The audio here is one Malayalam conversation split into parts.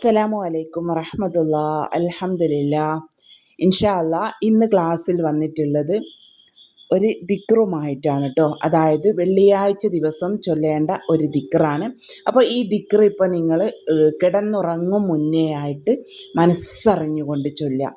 അസ്സലാമു അലൈക്കും വറഹ്മത്തുള്ളാ. അൽഹംദുലില്ലാ. ഇൻഷാ അല്ലാ ഇന്ന് ക്ലാസ്സിൽ വന്നിട്ടുള്ളത് ഒരു ദിക്റുമായിട്ടാണ് കേട്ടോ. അതായത് വെള്ളിയാഴ്ച ദിവസം ചൊല്ലേണ്ട ഒരു ദിക്റാണ്. അപ്പോൾ ഈ ദിക്ർ ഇപ്പോൾ നിങ്ങൾ കിടന്നുറങ്ങും മുന്നേ ആയിട്ട് മനസ്സറിഞ്ഞുകൊണ്ട് ചൊല്ലാം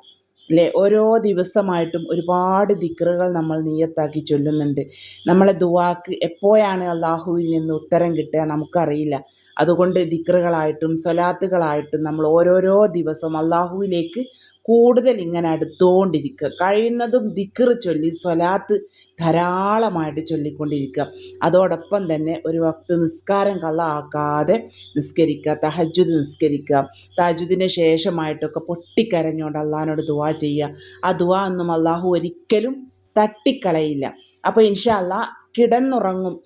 അല്ലേ. ഓരോ ദിവസമായിട്ടും ഒരുപാട് ദിക്റുകൾ നമ്മൾ നിയ്യത്താക്കി ചൊല്ലുന്നുണ്ട്. നമ്മളെ ദുആക്ക് എപ്പോഴാണ് അള്ളാഹുവിൽ നിന്ന് ഉത്തരം കിട്ടുക നമുക്കറിയില്ല. അതുകൊണ്ട് ദിക്റുകളായിട്ടും സ്വലാത്തുകളായിട്ടും നമ്മൾ ഓരോരോ ദിവസവും അള്ളാഹുവിലേക്ക് കൂടുതൽ ഇങ്ങനെ അടുത്തുകൊണ്ടിരിക്കുക. കഴിയുന്നതും ദിക്ർ ചൊല്ലി സ്വലാത്ത് ധാരാളമായിട്ട് ചൊല്ലിക്കൊണ്ടിരിക്കുക. അതോടൊപ്പം തന്നെ ഒരു വക്ത് നിസ്കാരം കള ആക്കാതെ നിസ്കരിക്കുക, തഹജ്ജുദ് നിസ്കരിക്കുക. തഹജ്ജുദിന് ശേഷമായിട്ടൊക്കെ പൊട്ടിക്കരഞ്ഞുകൊണ്ട് അള്ളാഹിനോട് ദുആ ചെയ്യുക. ആ ദുആ ഒന്നും അള്ളാഹു ഒരിക്കലും തട്ടിക്കളയില്ല. അപ്പോൾ ഇൻഷാ അല്ലാഹ്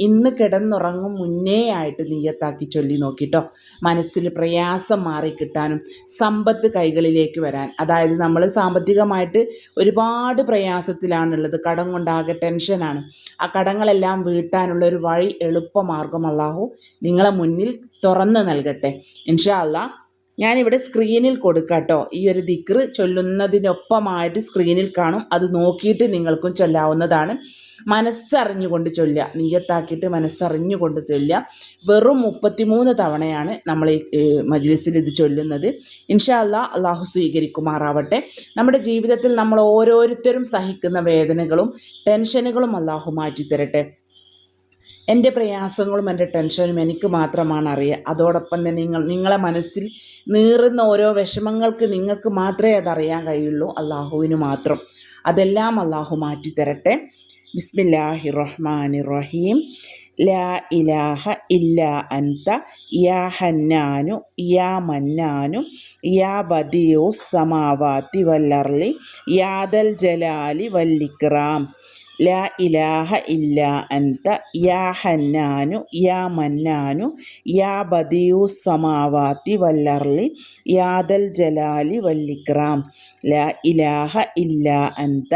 ഇന്ന് കിടന്നുറങ്ങും മുന്നേ ആയിട്ട് നിയ്യത്താക്കി ചൊല്ലി നോക്കിട്ടോ. മനസ്സിൽ പ്രയാസം മാറിക്കിട്ടാനും സമ്പത്ത് കൈകളിലേക്ക് വരാൻ, അതായത് നമ്മൾ സാമ്പത്തികമായിട്ട് ഒരുപാട് പ്രയാസത്തിലാണുള്ളത്, കടം കൊണ്ടാകെ ടെൻഷനാണ്. ആ കടങ്ങളെല്ലാം വീട്ടാനുള്ള ഒരു വഴി എളുപ്പമാർഗം അല്ലാഹു നിങ്ങളെ മുന്നിൽ തുറന്നു നൽകട്ടെ ഇൻഷാ അല്ലാഹ്. ഞാനിവിടെ സ്ക്രീനിൽ കൊടുക്കാട്ടോ. ഈ ഒരു ദിക്ർ ചൊല്ലുന്നതിനൊപ്പമായിട്ട് സ്ക്രീനിൽ കാണും, അത് നോക്കിയിട്ട് നിങ്ങൾക്കും ചൊല്ലാവുന്നതാണ്. മനസ്സറിഞ്ഞുകൊണ്ട് ചൊല്ലുക, നിയ്യത്താക്കിയിട്ട് മനസ്സറിഞ്ഞുകൊണ്ട് ചൊല്ലുക. വെറും 33 തവണയാണ് നമ്മൾ ഈ മജ്ലിസിൽ ഇത് ചൊല്ലുന്നത്. ഇൻഷാ അല്ലാഹ് അള്ളാഹു സ്വീകരിക്കുമാറാവട്ടെ. നമ്മുടെ ജീവിതത്തിൽ നമ്മൾ ഓരോരുത്തരും സഹിക്കുന്ന വേദനകളും ടെൻഷനുകളും അള്ളാഹു മാറ്റിത്തരട്ടെ. എൻ്റെ പ്രയാസങ്ങളും എൻ്റെ ടെൻഷനും എനിക്ക് മാത്രമാണ് അറിയുക. അതോടൊപ്പം തന്നെ നിങ്ങളെ മനസ്സിൽ നീറുന്ന ഓരോ വിഷമങ്ങൾക്ക് നിങ്ങൾക്ക് മാത്രമേ അതറിയാൻ കഴിയുള്ളൂ, അള്ളാഹുവിന് മാത്രം. അതെല്ലാം അള്ളാഹു മാറ്റിത്തരട്ടെ. ബിസ്മില്ലാഹിർ റഹ്മാനിർ റഹീം. ലാ ഇലാഹ ഇല്ലാ അൻത യാ ഹന്നാനു യാ മന്നാനു യാ ബദിയുസ് സമാവാതി വൽ അർളി യാ ദൽ ജലാലി വൽ ഇക്റാം. ലാ ഇലാഹ ഇല്ലാ അൻത യാ ഹന്നാനു യാ മന്നാനു യാ ബദിയുസ് സമാവാതി വൽ അർളി യാ ദൽ ജലാലി വൽ ഇക്റാം. ലാ ഇലാഹ ഇല്ലാ അൻത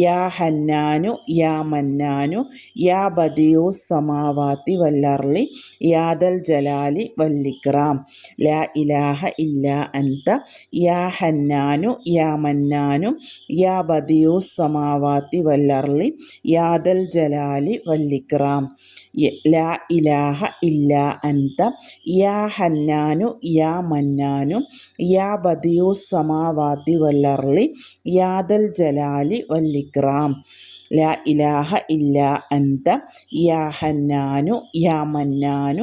യാ ഹന്നാനു യാ മന്നാനു യാ ബദിയുസ് സമാവാതി വൽ അർളി യാ ദൽ ജലാലി വൽ ഇക്റാം. ലാ ഇലാഹ ഇല്ലാ അൻത യാ ഹന്നാനു യാ മന്നാനു യാ ബദിയുസ് സമാവാതി വൽ അർളി യാ ദൽ ജലാലി വൽ ഇക്റാം. ലാ ഇലാഹ ഇല്ലാ അൻത യാ ഹന്നാനു യാ മന്നാനു യാ ബദിയുസ് സമാവാതി വൽ അർളി യാ ദൽ ജലാലി വൽ ഇക്റാം. ലാ ഇലാഹ ഇല്ലാ അൻത യാ ഹന്നാനു യാ മന്നാനു യാ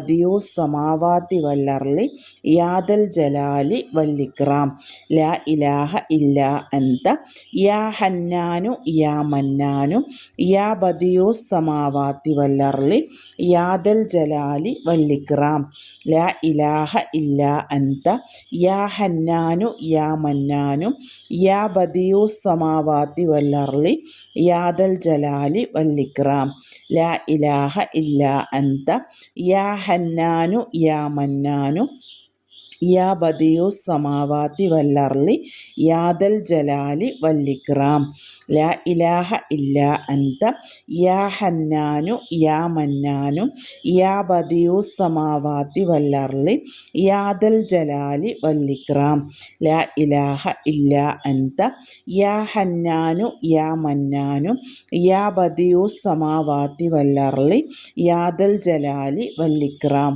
ബദിയുസ് സമാവാതി വൽ അർളി യാ ദൽ ജലാലി വൽ ഇക്റാം. ലാ ഇലാഹ ഇല്ലാ അൻത യാ ഹന്നാനു യാ മന്നാനു യാ ബദിയുസ് സമാവാതി വൽ അർളി യാ ദൽ ജലാലി വൽ ഇക്റാം. ലാ ഇലാഹ ഇല്ലാ അൻത യാ ഹന്നാനു യാ മന്നാനു യാ ബദിയുസ് സമാവാതി വൽ അർളി യാ ദൽ ജലാലി വൽ ഇക്റാം. ലാ ഇലാഹ ഇല്ലാ അൻത യാ ഹന്നാനു യാ മന്നാനു യാ ബദിയുസ് സമാവാതി വൽ അർളി യാ ദൽ ജലാലി വൽ ഇക്റാം. ലാ ഇലാഹ ഇല്ലാ അൻത യാ ഹന്നാനു യാ മന്നാനു യാ ബദിയുസ് സമാവാതി വൽ അർളി യാ ദൽ ജലാലി വൽ ഇക്റാം. ലാ ഇലാഹ ഇല്ലാ അൻത യാ ഹന്നാനു യാ മന്നാനു യാ ബദിയുസ് സമാവാതി വൽ അർളി യാ ദൽ ജലാലി വൽ ഇക്റാം.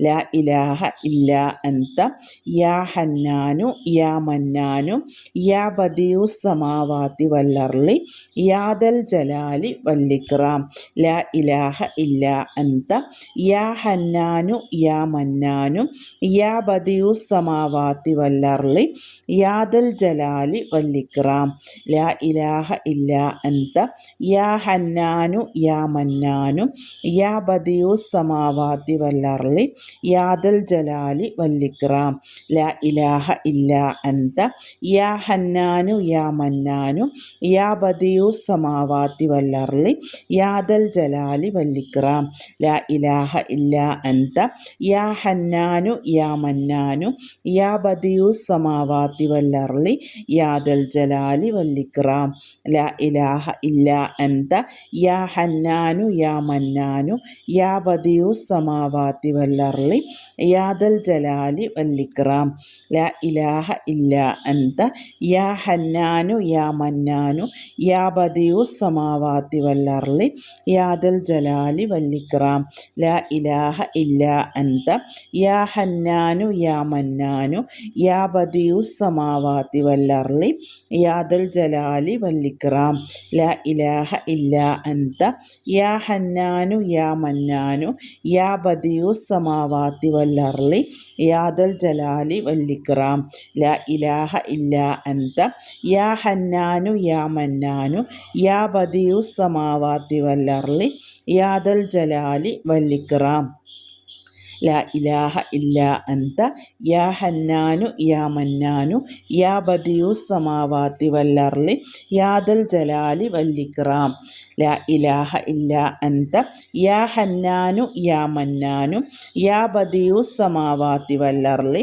ലാ ഇലാഹ ഇല്ലാ അൻത യാ ഹന്നാനു യാ മന്നാനു യാ ബദിയുസ് സമാവാതി വൽ അർളി യാ ദൽ ജലാലി വൽ ഇക്റാം. ലാ ഇലാഹ ഇല്ലാ അൻത യാ ഹന്നാനു യാ മന്നാനു യാ ബദിയുസ് സമാവാതി വൽ അർളി യാ ദൽ ജലാലി വൽ ഇക്റാം. ലാ ഇലാഹ ഇല്ലാ അൻത യാ ഹന്നാനു യാ മന്നാനു യാ ബദിയുസ് സമാവാതി വൽ അർളി യാ ദൽ ജലാലി വൽ ഇക്റാം. ലാ ഇലാഹ ഇല്ലാ അൻത യാ ഹന്നാനു യാ മന്നാനു യാ ബദിയുസ് സമാവാതി വൽ അർളി യാ ദൽ ജലാലി വൽ ഇക്റാം. ലാ ഇലാഹ ഇല്ലാ അൻത യാ ഹന്നാനു യാ മന്നാനു യാ ബദിയുസ് സമാവാതി വൽ അർളി യാ ദൽ ജലാലി വൽ ഇക്റാം. ലാ ഇലാഹ ഇല്ലാ അൻത യാ ഹന്നാനു യാ മന്നാനു യാ ബദിയുസ് സമാവാതി വൽ അർളി യാ ദൽ ജലാലി വൽ والإكرام لا إله إلا أنت يا حنان يا منان يا بديع السماوات والأرض يا ذا الجلال والإكرام لا إله إلا أنت يا حنان يا منان يا بديع السماوات والأرض يا ذا الجلال والإكرام لا إله إلا أنت يا حنان يا منان يا بديع السماوات والأرض يا ذا الجلال والإكرام لا إله إلا أنت يا حنان يا منان يا بديع السماوات والأرض يا ذا الجلال والإكرام لا إله إلا أنت يا حنان يا منان يا بديع السماوات والأرض يا ذا الجلال والإكرام لا إله إلا أنت يا حنان يا منان يا بديع السماوات والأرض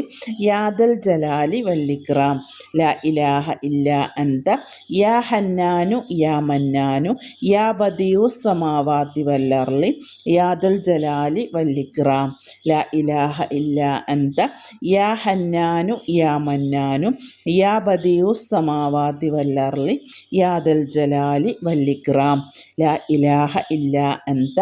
يا ذا الجلال والإكرام لا إله إلا أنت يا حنان يا منان يا بديع السماوات والأرض يا ذا الجلال والإكرام لا إله إلا أنت يا حنان يا منان يا بديع السماوات والأرض يا ذا الجلال والإكرام لا إله إلا أنت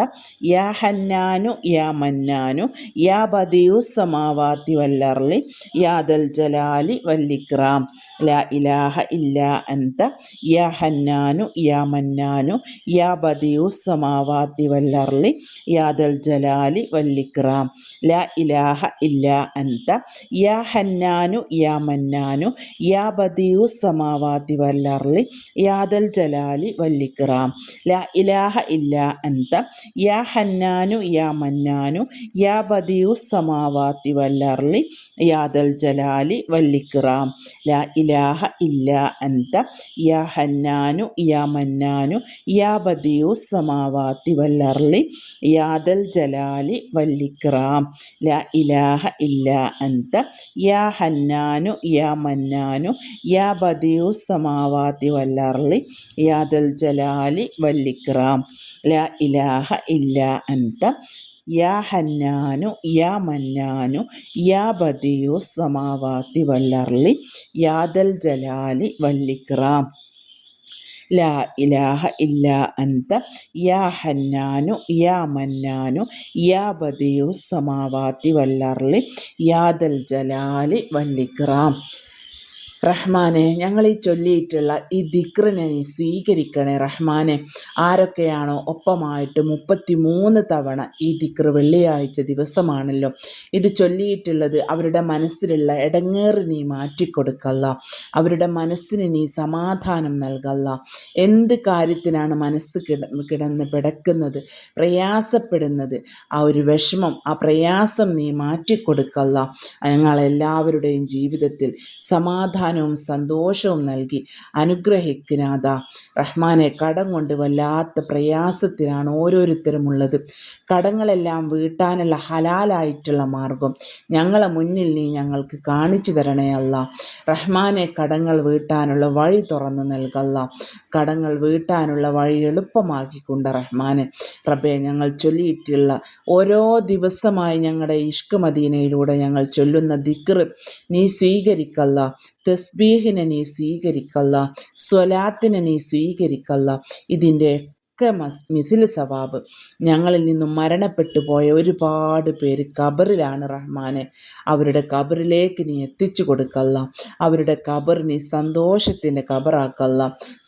يا حنان يا منان يا بديع السماوات والأرض يا ذا الجلال والإكرام لا إله إلا أنت يا حنان يا منان يا بديع السماوات والأرض يا ذا الجلال والإكرام لا إله إلا أنت يا حنان يا منان يا بديع السماوات والأرض يا ذا الجلال والإكرام لا إله إلا أنت يا حنان يا منان يا بديع السماوات والأرض يا ذا الجلال والإكرام لا إله إلا أنت يا حنان يا منان يا بديع السماوات والأرض يا ذا الجلال والإكرام لا إله إلا أنت يا حنان يا منان يا بديع السماوات والأرض يا ذا الجلال والإكرام لا إله إلا أنت يا حنان يا منان يا بديع السماوات والأرض يا ذا الجلال والإكرام لا إله إلا أنت يا حنان يا منان يا بديع السماوات والأرض يا ذا الجلال والإكرام റഹ്മാനെ, ഞങ്ങൾ ഈ ചൊല്ലിയിട്ടുള്ള ഈ ദിക്റിനെ നീ സ്വീകരിക്കണേ റഹ്മാനെ. ആരൊക്കെയാണോ ഒപ്പമായിട്ട് 33 തവണ ഈ ദിക്റ് വെള്ളിയാഴ്ച ദിവസമാണല്ലോ ഇത് ചൊല്ലിയിട്ടുള്ളത്, അവരുടെ മനസ്സിലുള്ള ഇടങ്ങേറ് നീ മാറ്റിക്കൊടുക്കല്ല. അവരുടെ മനസ്സിന് നീ സമാധാനം നൽകല്ല. എന്ത് കാര്യത്തിനാണ് മനസ്സ് കിടന്ന് പിടക്കുന്നത്, പ്രയാസപ്പെടുന്നത്, ആ ഒരു വിഷമം, ആ പ്രയാസം നീ മാറ്റിക്കൊടുക്കല്ല. ഞങ്ങളെല്ലാവരുടെയും ജീവിതത്തിൽ സമാധാനവും സന്തോഷവും നൽകി അനുഗ്രഹിക്കുനാഥ. റഹ്മാനെ, കടം കൊണ്ട് വല്ലാത്ത പ്രയാസത്തിലാണ് ഓരോരുത്തരുമുള്ളത്. കടങ്ങളെല്ലാം വീട്ടാനുള്ള ഹലാലായിട്ടുള്ള മാർഗം ഞങ്ങളെ മുന്നിൽ നീ ഞങ്ങൾക്ക് കാണിച്ചു തരണേ അല്ലാ. റഹ്മാനെ, കടങ്ങൾ വീട്ടാനുള്ള വഴി തുറന്നു നൽകല്ല. കടങ്ങൾ വീട്ടാനുള്ള വഴി എളുപ്പമാക്കിക്കൊണ്ട് റഹ്മാനെ റബ്ബേ, ഞങ്ങൾ ചൊല്ലിയിട്ടുള്ള ഓരോ ദിവസമായി ഞങ്ങളുടെ ഇഷ്ക് മദീനയിലൂടെ ഞങ്ങൾ ചൊല്ലുന്ന ദിക്റ് നീ സ്വീകരിക്കല്ല. തസ്ബീഹിനെ നീ സ്വീകരിക്കല്ല. സ്വലാത്തിനെ നീ സ്വീകരിക്കല്ല. ഇതിൻ്റെ മിസിൽ സവാബ് ഞങ്ങളിൽ നിന്നും മരണപ്പെട്ടു പോയ ഒരുപാട് പേര് ഖബറിലാണ് റഹ്മാനെ. അവരുടെ ഖബറിലേക്ക് നീ എത്തിച്ചു കൊടുക്കല്ല. അവരുടെ ഖബർ നീ സന്തോഷത്തിൻ്റെ ഖബറാക്കല്ല.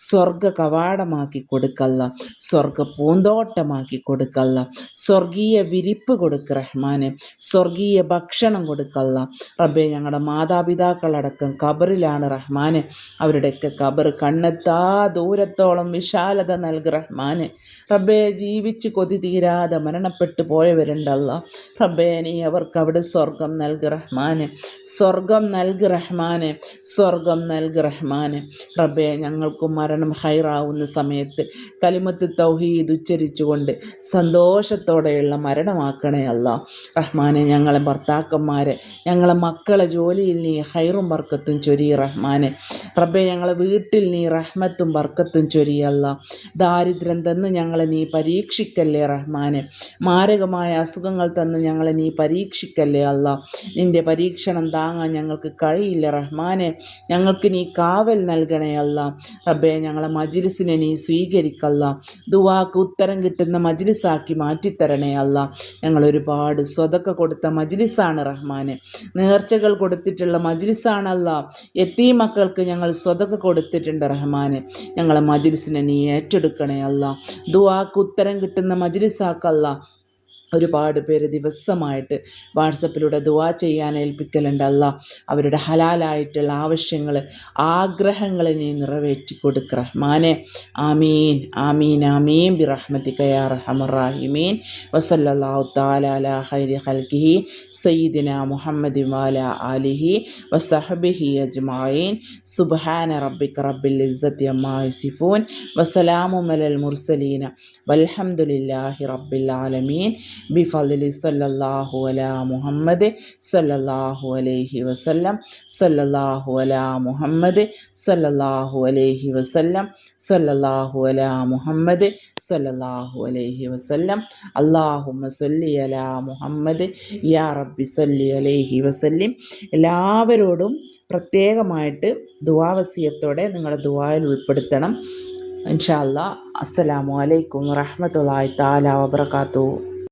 സ്വർഗ കവാടമാക്കി കൊടുക്കല്ല. സ്വർഗ പൂന്തോട്ടമാക്കി കൊടുക്കല്ല. സ്വർഗീയ വിരിപ്പ് കൊടുക്ക് റഹ്മാനെ. സ്വർഗീയ ഭക്ഷണം കൊടുക്കല്ല. റബ്ബേ, ഞങ്ങളുടെ മാതാപിതാക്കളടക്കം ഖബറിലാണ് റഹ്മാനെ. അവരുടെയൊക്കെ ഖബർ കണ്ണെത്താ ദൂരത്തോളം വിശാലത നൽകി റഹ്മാനെ. റബ്ബേ, ജീവിച്ച് കൊതി തീരാതെ മരണപ്പെട്ടു പോയവരുണ്ടല്ല. റബ്ബേ, നീ അവർക്ക് അവിടെ സ്വർഗം നൽകി റഹ്മാനെ. സ്വർഗം നൽകി റഹ്മാനെ. സ്വർഗം നൽകി റഹ്മാനെ. റബ്ബേ, ഞങ്ങൾക്ക് മരണം ഹൈറാവുന്ന സമയത്ത് കലിമത്ത് തൗഹീദ് ഉച്ചരിച്ചുകൊണ്ട് സന്തോഷത്തോടെയുള്ള മരണമാക്കണേ അല്ലാ. റഹ്മാനെ, ഞങ്ങളെ ഭർത്താക്കന്മാരെ, ഞങ്ങളെ മക്കളെ ജോലിയിൽ നീ ഹൈറും ബർക്കത്തും ചൊരി റഹ്മാനെ. റബ്ബേ, ഞങ്ങളെ വീട്ടിൽ നീ റഹ്മത്തും ബർക്കത്തും ചൊരിയല്ല. ദാരിദ്ര്യം തന്ന് ഞങ്ങളെ നീ പരീക്ഷിക്കല്ലേ റഹ്മാനെ. മാരകമായ അസുഖങ്ങൾ തന്ന് ഞങ്ങളെ നീ പരീക്ഷിക്കല്ലേ അല്ലാ. നിൻ്റെ പരീക്ഷണം താങ്ങാൻ ഞങ്ങൾക്ക് കഴിയില്ല റഹ്മാനെ. ഞങ്ങൾക്ക് നീ കാവൽ നൽകണേ അല്ലാ. റബ്ബേ, ഞങ്ങളെ മജ്ലിസിനെ നീ സ്വീകരിക്കല്ല. ദുആക്ക് ഉത്തരം കിട്ടുന്ന മജ്ലിസാക്കി മാറ്റിത്തരണേ അല്ലാ. ഞങ്ങൾ ഒരുപാട് സ്വതക്ക കൊടുത്ത മജ്ലിസാണ് റഹ്മാനെ. നേർച്ചകൾ കൊടുത്തിട്ടുള്ള മജ്ലിസാണല്ല. യതീം മക്കൾക്ക് ഞങ്ങൾ സ്വതക്ക കൊടുത്തിട്ടുണ്ട് റഹ്മാനെ. ഞങ്ങളെ മജ്ലിസിനെ നീ ഏറ്റെടുക്കണേ അല്ലാ. ദുആക്ക് ഉത്തരം കിട്ടുന്ന മജ്ലിസാക്കല്ല. ഒരുപാട് പേര് ദിവസമായിട്ട് വാട്സപ്പിലൂടെ ദുആ ചെയ്യാൻ ഏൽപ്പിക്കലുണ്ട് അല്ലാ. അവരുടെ ഹലാലായിട്ടുള്ള ആവശ്യങ്ങൾ, ആഗ്രഹങ്ങൾ നീ നിറവേറ്റി കൊടുക്ക റഹ്മാനെ. ആമീൻ ആമീൻ ആമീൻ ബിറഹ്മതിക യാ അർഹമർ റഹീമീൻ. വസല്ലല്ലാഹു തആല അലാ ഖൈരി ഖൽഖിഹി സയ്യിദിനാ മുഹമ്മദിൻ വഅലാ ആലിഹി വസഹ്ബിഹി അജ്മഈൻ. സുബ്ഹാന റബ്ബിക റബ്ബിൽ ഇസ്സത്തി അമ്മാ യസിഫൂൻ വസലാമുൻ അലൽ മുർസലീൻ വൽഹംദുലില്ലാഹി റബ്ബിൽ ആലമീൻ. ബിഫളിലി സല്ലല്ലാഹു അലാ മുഹമ്മദ് സല്ലല്ലാഹു അലൈഹി വസല്ലം. സല്ലല്ലാഹു അലാ മുഹമ്മദ് സല്ലല്ലാഹു അലൈഹി വസല്ലം. സല്ലല്ലാഹു അലാ മുഹമ്മദ് സല്ലല്ലാഹു അലൈഹി വസല്ലം. അല്ലാഹുമ്മ സല്ലി അലാ മുഹമ്മദ് യാ റബ്ബി സല്ലി അലൈഹി വസല്ലിം. എല്ലാവരോടും പ്രത്യേകമായിട്ട് ദുആവസിയത്തോടെ നിങ്ങളുടെ ദുആയിൽ ഉൾപ്പെടുത്തണം ഇൻഷാ അല്ലാ. അസ്സലാമു അലൈക്കും വറഹ്മത്തുള്ളാഹി തആല വബറകാതുഹു.